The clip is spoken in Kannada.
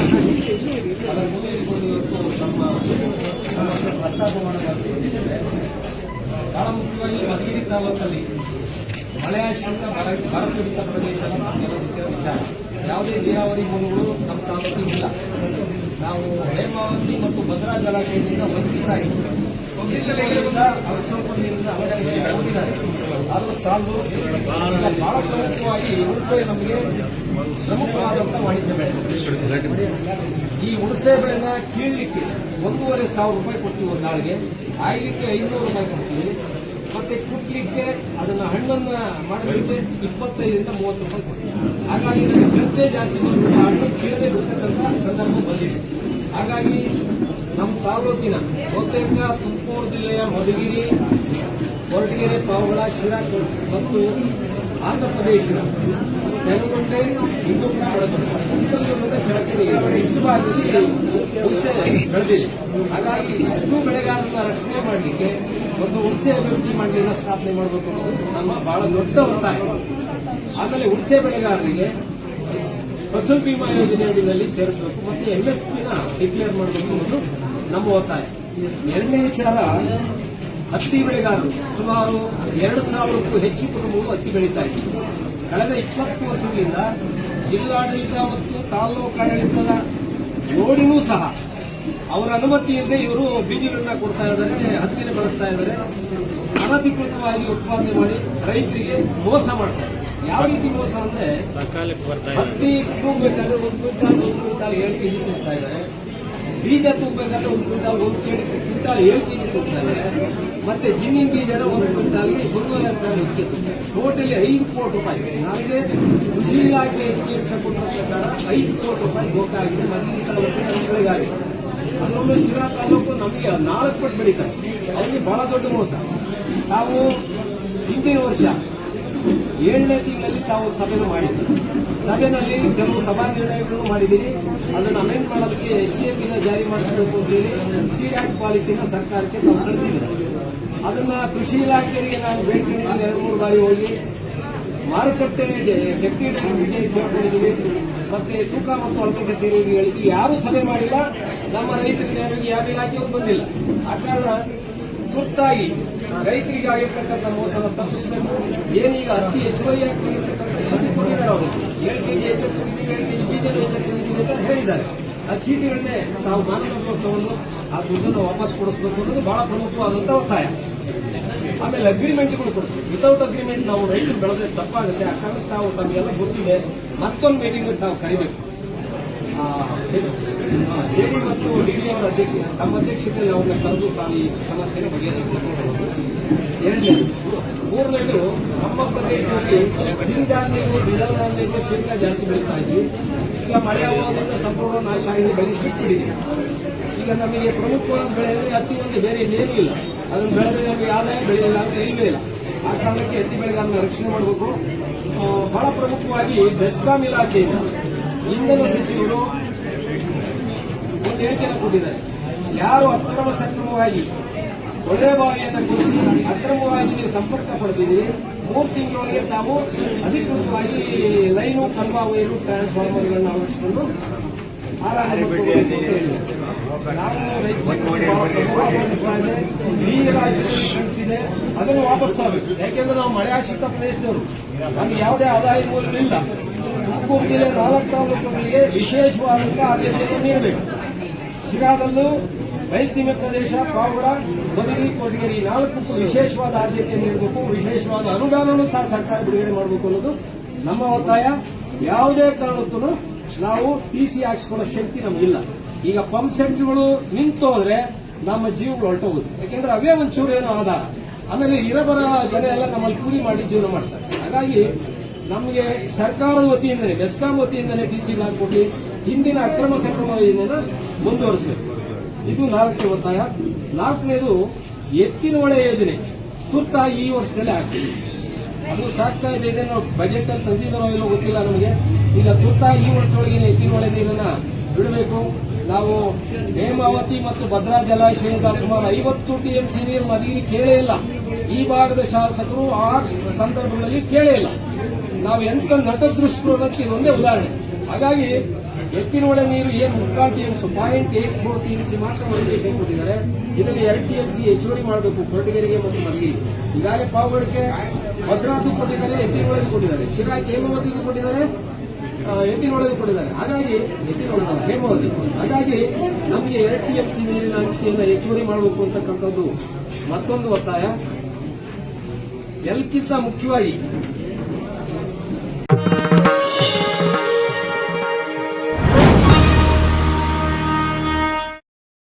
ಅದರ ಮುಂದೆ ನಮ್ಮ ಪ್ರಸ್ತಾಪ ಮಾಡಲಾಗುತ್ತದೆ. ಬಹಳ ಮುಖ್ಯವಾಗಿ ಮಧುಗಿರಿ ತಾಲೂಕಲ್ಲಿ ಮಳೆಯಾಶ್ರಿತ ಬರಪೀಡಿತ ಪ್ರದೇಶ ನಮಗೆಲ್ಲ ಮುಖ್ಯ ವಿಚಾರ. ಯಾವುದೇ ನೀರಾವರಿ ಮೂಲಗಳು ನಮ್ಮ ತಾಲೂಕಿಗೆ ಇಲ್ಲ. ನಾವು ಹೇಮಾವತಿ ಮತ್ತು ಭದ್ರಾ ಜಲಾಶಯದಿಂದ ವಂಚಿತರಾಗಿದ್ದೇವೆ. ಅವರು ಸ್ವಲ್ಪ ನೀರಿನ ಅವಕಾಶಿದ್ದಾರೆ. ಆದರೂ ಸಾಲು ಬಹಳ ಪ್ರಮುಖವಾಗಿ ಹುಣಸೆ ನಮಗೆ ಪ್ರಮುಖವಾದಂಥ ವಾಣಿಜ್ಯ ಬೆಳೆ. ಈ ಹುಣಸೆ ಬೆಳೆನ ಕೀಳಲಿಕ್ಕೆ 1,500 ರೂಪಾಯಿ ಕೊಡ್ತೀವಿ ಒಂದು ನಾಳಿಗೆ, ಆಯ್ಲಿಕ್ಕೆ 500 ರೂಪಾಯಿ ಕೊಡ್ತೀವಿ, ಮತ್ತೆ ಕುಟ್ಲಿಕ್ಕೆ ಅದನ್ನ ಹಣ್ಣನ್ನ ಮಾಡಲಿಕ್ಕೆ 25 ರಿಂದ 30 ರೂಪಾಯಿ ಕೊಡ್ತೀವಿ. ಹಾಗಾಗಿ ಖರ್ಚೆ ಜಾಸ್ತಿ ಹಣ್ಣು ಕೀಳದೆ ಬಿಡ್ತಕ್ಕಂಥ ಸಂದರ್ಭ ಬಂದಿದೆ. ಹಾಗಾಗಿ ನಮ್ಮ ತಾಲೂಕಿನ ಬಹುತೇಕ ತುಮಕೂರು ಜಿಲ್ಲೆಯ ಮಧುಗಿರಿ, ಕೊರಟಗೆರೆ, ಪಾವಗಡ, ಶಿರಾ ಮತ್ತು ಆಂಧ್ರಪ್ರದೇಶದ ನೆಲಗುಂಟೆ ಇನ್ನೂ ಕೂಡ ಬೆಳೆದಿದೆ. ಇಷ್ಟು ಭಾಗದಲ್ಲಿ ಹುಣಸೆ ಬೆಳೆದಿದೆ. ಹಾಗಾಗಿ ಇಷ್ಟು ಬೆಳೆಗಾರರನ್ನ ರಕ್ಷಣೆ ಮಾಡಲಿಕ್ಕೆ ಒಂದು ಹುಣಸೆ ಅಭಿವೃದ್ಧಿ ಮಂಡಳಿನ ಸ್ಥಾಪನೆ ಮಾಡಬೇಕು ಅನ್ನೋದು ನಮ್ಮ ಬಹಳ ದೊಡ್ಡ ಒತ್ತಾಯ. ಆಮೇಲೆ ಹುಣಸೆ ಬೆಳೆಗಾರರಿಗೆ ಫಸಲ್ ಬಿಮಾ ಯೋಜನೆ ಅಡಿಯಲ್ಲಿ ಸೇರಿಸಬೇಕು ಮತ್ತು MSPನ ಡಿಕ್ಲೇರ್ ಮಾಡಬೇಕು ಅನ್ನೋದು ನಮ್ಮ ಒತ್ತಾಯ. ಎರಡನೇ ವಿಚಾರ, ಹತ್ತಿ ಬೆಳೆಗಾರರು ಸುಮಾರು 2,000ಕ್ಕೂ ಹೆಚ್ಚು ಕುಟುಂಬಗಳು ಹತ್ತಿ ಬೆಳೀತಾ ಇದ್ದಾರೆ. ಕಳೆದ 20 ವರ್ಷಗಳಿಂದ ಜಿಲ್ಲಾಡಳಿತ ಮತ್ತು ತಾಲೂಕಾಡಳಿತದ ನೋಡಿನೂ ಸಹ ಅವರ ಅನುಮತಿಯಿಲ್ಲದೆ ಇವರು ಬೀಜಗಳನ್ನ ಕೊಡ್ತಾ ಇದ್ದಾರೆ, ಹತ್ತಿನ ಬಳಸ್ತಾ ಇದ್ದಾರೆ. ಅನಧಿಕೃತವಾಗಿ ಉತ್ಪಾದನೆ ಮಾಡಿ ರೈತರಿಗೆ ಮೋಸ ಮಾಡ್ತಾರೆ. ಯಾವ ರೀತಿ ಮೋಸ ಅಂದ್ರೆ, ಹತ್ತಿ ತೂಗಬೇಕಾದ್ರೆ 1 ಕ್ವಿಂಟಾಲ್ 7 ಕೆಜಿ ತೂಗ್ತಾ ಇದ್ದಾರೆ, ಬೀಜ ತೂಗಬೇಕಾದ್ರೆ 1 ಕ್ವಿಂಟಾಲ್ 7 ಕೆಜಿ ತೂಗ್ತಾ ಇದ್ದಾರೆ, ಮತ್ತೆ ಜಿನ್ನಿನ ಬೀಜನ 1 ಕ್ವಿಂಟಾಲ್ಗೆ 1,200 ಹೆಚ್ಚಿಗೆ ತೂಗ್ತಾರೆ. ಟೋಟಲಿ 5 ಕೋಟಿ ರೂಪಾಯಿ. ನಮಗೆ ಕೃಷಿ ಇಲಾಖೆ ಹೆಚ್ಚು ಕೊಟ್ಟ ಪ್ರಕಾರ 5 ಕೋಟಿ ರೂಪಾಯಿ ಗೋಕಾಗಿದೆ ಮಧುಗಿರಿ ತಾಲೂಕಿನ ಬೆಳೆಗಾರರಿಗೆ. ಅದರಲ್ಲೂ ಶಿರಾ ತಾಲೂಕು ನಮಗೆ 4 ಪಟ್ಟು ಬೆಳೀತಾರೆ. ಅವರಿಗೆ ಬಹಳ ದೊಡ್ಡ ಮೋಸ. ನಾವು ಹಿಂದಿನ ವರ್ಷ 7ನೇ ತಿಂಗಳಲ್ಲಿ ತಾವು ಸಭೆಯನ್ನು ಮಾಡಿದ್ದೀವಿ. ಸಭೆಯಲ್ಲಿ ಕೆಲವು ಸಭಾ ನಿರ್ಣಯಗಳನ್ನು ಮಾಡಿದ್ದೀವಿ. ಅದನ್ನು ಅಮೆಂಡ್ ಮಾಡೋದಕ್ಕೆ SCAPನ ಜಾರಿ ಮಾಡಿಸಬೇಕು ಅಂತ ಹೇಳಿ CDAC ಪಾಲಿಸಿನ ಸರ್ಕಾರಕ್ಕೆ ತಾವು ಕಳಿಸಿದ್ದಾರೆ. ಅದನ್ನ ಕೃಷಿ ಇಲಾಖೆಗೆ ನಾವು ಭೇಟಿ ನೀಡಿ 2-3 ಬಾರಿ ಹೋಗಿ ಮಾರುಕಟ್ಟೆ ಡೆಪ್ಟಿ ಕೇಳ್ಕೊಂಡಿದ್ದೀವಿ. ಮತ್ತೆ ತೂಕ ಮತ್ತು ಅಳತೆ ಕಚೇರಿಗಳಿಗೆ ಯಾರೂ ಸಭೆ ಮಾಡಿಲ್ಲ. ನಮ್ಮ ರೈತರಿಗೆ ಯಾವ ಇಲಾಖೆಯವರು ಬಂದಿಲ್ಲ. ಆ ಕಾರಣ ತುರ್ತಾಗಿ ರೈತರಿಗೆ ಆಗಿರ್ತಕ್ಕಂಥ ಮೋಸನ ತಪ್ಪಿಸಬೇಕು. ಏನೀಗ ಹತ್ತಿ ಹೆಚ್ಚುವರಿ ಚೀಟಿ ಕೊಟ್ಟಿದ್ದಾರೆ. ಅವರು 7 ಕೆಜಿ ಹೆಚ್ಚುತ್ತಿದ್ದೀವಿ, 7 ಕೆಜಿ ಬೀಜ ಹೆಚ್ಚುತ್ತಿದ್ದೀವಿ ಅಂತ ಹೇಳಿದ್ದಾರೆ. ಆ ಚೀಟಿಗಳನ್ನೇ ತಾವು ಮಾನದಂಡ ತಗೊಂಡು ಆ ದುಡ್ಡನ್ನು ವಾಪಸ್ ಕೊಡಿಸಬೇಕು ಅನ್ನೋದು ಬಹಳ ಪ್ರಮುಖವಾದಂಥ ಒತ್ತಾಯ. ಆಮೇಲೆ ಅಗ್ರಿಮೆಂಟ್ಗಳು ಕೊಡಿಸ್ಬೇಕು. ವಿತೌಟ್ ಅಗ್ರಿಮೆಂಟ್ ನಾವು ರೈತರು ಬೆಳೆದ್ರೆ ತಪ್ಪಾಗುತ್ತೆ. ಆ ಕಾರಣಕ್ಕೆ ತಾವು ತಮಗೆಲ್ಲ ಗೊತ್ತಿದೆ, ಮತ್ತೊಂದು ಮೀಟಿಂಗ್ ತಾವು ಕರಿಬೇಕು. JD ಮತ್ತು DD ಅವರ ತಮ್ಮ ಅಧ್ಯಕ್ಷತೆಯಲ್ಲಿ ಅವ್ರನ್ನ ಕರೆದು ತಾವು ಈ ಸಮಸ್ಯೆನ ಬಗೆಹರಿಸಿಕೊಳ್ಳಬಹುದು. ಎರಡನೇದು, ಮೂರನೇದು, ನಮ್ಮ ಪ್ರದೇಶದಲ್ಲಿ ಸಿರಿಧಾನ್ಯಗಳು, ದ್ವಿದಳ ಧಾನ್ಯಗಳು ಶೇಂಗಾ ಜಾಸ್ತಿ ಬೆಳೀತಾ ಇದ್ವಿ. ಈಗ ಮಳೆ ಆಗೋದ್ರಿಂದ ಸಂಪೂರ್ಣ ನಾಶ ಆಗಿದೆ, ಬೆಳೆ ಬಿಟ್ಟಿದ್ದೀವಿ. ಈಗ ನಮಗೆ ಪ್ರಮುಖವಾದ ಬೆಳೆ ಅಂದರೆ ಹತ್ತಿ ಒಂದು, ಬೇರೆ ಇನ್ನೇನೂ ಇಲ್ಲ. ಅದನ್ನು ಬೆಳೆದ್ರೆ ನಮಗೆ ಆದಾಯ ಬೆಳೆಯಲ್ಲ ಅಂತ ಇಲ್ಲವೇ ಇಲ್ಲ. ಆ ಕಾರಣಕ್ಕೆ ಹತ್ತಿ ಬೆಳೆಗಾರನ ರಕ್ಷಣೆ ಮಾಡಬೇಕು. ಬಹಳ ಪ್ರಮುಖವಾಗಿ ಬೆಸ್ಕಾಂ ಇಲಾಖೆಯಿಂದ ಇಂಧನ ಸಚಿವರು ಒಂದು ಹೇಳಿಕೆಯನ್ನು ಕೊಟ್ಟಿದ್ದಾರೆ. ಯಾರು ಅಕ್ರಮ ಸಕ್ರಮವಾಗಿ ಕೊಳೆ ಬಾವಿಯನ್ನು ಕೊಡಿಸಿ ಅಕ್ರಮವಾಗಿ ನೀವು ಸಂಪರ್ಕ ಪಡೆದಿದ್ದೀರಿ, 3 ತಿಂಗಳೊಳಗೆ ತಾವು ಅಧಿಕೃತವಾಗಿ ಲೈನು, ಕಂಬ, ವೈರು, ಟ್ರಾನ್ಸ್ಫಾರ್ಮರ್ಗಳನ್ನು ಅಳವಡಿಸಿಕೊಂಡು ಕಳಿಸಿದೆ. ಅದನ್ನು ವಾಪಸ್ ಆಗಬೇಕು. ಯಾಕೆಂದ್ರೆ ನಾವು ಮಳೆ ಆಶ್ರಿತ ಪ್ರದೇಶದವರು, ನಮ್ಗೆ ಯಾವುದೇ ಆದಾಯ ಮೂಲಗಳಿಲ್ಲ. ತುಮಕೂರು ಜಿಲ್ಲೆ 4 ತಾಲೂಕುಗಳಿಗೆ ವಿಶೇಷವಾದಂತಹ ಆದ್ಯತೆಯನ್ನು ನೀಡಬೇಕು. ಶಿರಾದಲ್ಲೂ ಬಯಲುಸೀಮೆ ಪ್ರದೇಶ, ಪಾವಗಡ, ಮಧುಗಿರಿ, ಕೊರಟಗೆರೆ 4ಕ್ಕೂ ವಿಶೇಷವಾದ ಆದ್ಯತೆಯನ್ನು ನೀಡಬೇಕು. ವಿಶೇಷವಾದ ಅನುದಾನವನ್ನು ಸಹ ಸರ್ಕಾರ ಬಿಡುಗಡೆ ಮಾಡಬೇಕು ಅನ್ನೋದು ನಮ್ಮ ಒತ್ತಾಯ. ಯಾವುದೇ ಕಾರಣಕ್ಕೂ ನಾವು TC ಹಾಕಿಸ್ಕೊಳ್ಳೋ ಶಕ್ತಿ ನಮಗಿಲ್ಲ. ಈಗ ಪಂಪ್ ಸೆಟ್ಗಳು ನಿಂತು ಹೋದ್ರೆ ನಮ್ಮ ಜೀವಗಳು ಹೊರಟೋಗುತ್ತೆ. ಯಾಕೆಂದ್ರೆ ಅವೇ ಒಂಚೂರು ಏನೋ ಆಧಾರ. ಆಮೇಲೆ ಇರಬರ ಜನ ಎಲ್ಲ ನಮ್ಮಲ್ಲಿ ಕೂಲಿ ಮಾಡಿ ಜೀವನ ಮಾಡ್ತಾರೆ. ಹಾಗಾಗಿ ನಮಗೆ ಸರ್ಕಾರದ ವತಿಯಿಂದಲೇ, ಬೆಸ್ಕಾಂ ವತಿಯಿಂದಲೇ TC ಹಾಕಿಕೊಟ್ಟು ಹಿಂದಿನ ಅಕ್ರಮ ಸಕ್ರಮ ಯೋಜನೆಯನ್ನು ಮುಂದುವರಿಸಬೇಕು. ಇದು 4ನೇ ಒತ್ತಾಯ. 4ನೇದು, ಎತ್ತಿನ ಹೊಳೆ ಯೋಜನೆ ತುರ್ತಾಗಿ ಈ ವರ್ಷದಲ್ಲೇ ಆಗ್ತದೆ. ಅದು ಸಾಕ್ತಾ ಇದೆ. ನಾವು ಬಜೆಟ್ ಅಲ್ಲಿ ತಂದಿದ್ದಾರೋ ಇಲ್ಲೋ ಗೊತ್ತಿಲ್ಲ ನಮಗೆ. ಈಗ ತುರ್ತಾಗಿ ಈ ವರ್ಷದೊಳಗೆ ಎತ್ತಿನ ಹೊಳೆ ನೀರನ್ನ ಬಿಡಬೇಕು. ನಾವು ಹೇಮಾವತಿ ಮತ್ತು ಭದ್ರಾ ಜಲಾಶಯದ ಸುಮಾರು 50 TMC ನೀರು ಮಧುಗಿರಿ ಕೇಳೇ ಇಲ್ಲ. ಈ ಭಾಗದ ಶಾಸಕರು ಆ ಸಂದರ್ಭಗಳಲ್ಲಿ ಕೇಳೇ ಇಲ್ಲ. ನಾವು ಎನ್ಸ್ಕೊಂಡು ನಟದೃಷ್ಟರು ಅನ್ನೋದಕ್ಕೆ ಇದೊಂದೇ ಉದಾಹರಣೆ. ಹಾಗಾಗಿ ಎತ್ತಿನೊಳೆ ನೀರು ಏನು 3 TMC 0.84 TMC ಮಾತ್ರ ಮಧುಗಿರಿಗೆ ಕೊಟ್ಟಿದ್ದಾರೆ. ಇದನ್ನು 2 TMC ಹೆಚ್ಚುವರಿ ಮಾಡಬೇಕು ಕೊರಟಗೆರೆಗೆ ಮತ್ತು ಮಧುಗಿರಿ. ಈಗಾಗಲೇ ಪಾವಗಡಕ್ಕೆ ಭದ್ರಾತು ಕೊಟ್ಟಿದ್ದಾರೆ, ಎತ್ತಿನೊಳೆಗೂ ಕೊಟ್ಟಿದ್ದಾರೆ, ಶಿರಾ ಹೇಮಾವತಿಗೂ ಕೊಟ್ಟಿದ್ದಾರೆ, ಎತ್ತಿನೊಳೆಗೂ ಕೊಟ್ಟಿದ್ದಾರೆ. ಹಾಗಾಗಿ ಹೇಮಾವತಿ ಹಾಗಾಗಿ ನಮಗೆ 2 TMC ನೀರಿನ ಹಂಚಿಕೆಯನ್ನು ಹೆಚ್ಚುವರಿ ಮಾಡಬೇಕು ಅಂತಕ್ಕಂಥದ್ದು ಮತ್ತೊಂದು ಒತ್ತಾಯ. ಎಲ್ಲಕ್ಕಿಂತ ಮುಖ್ಯವಾಗಿ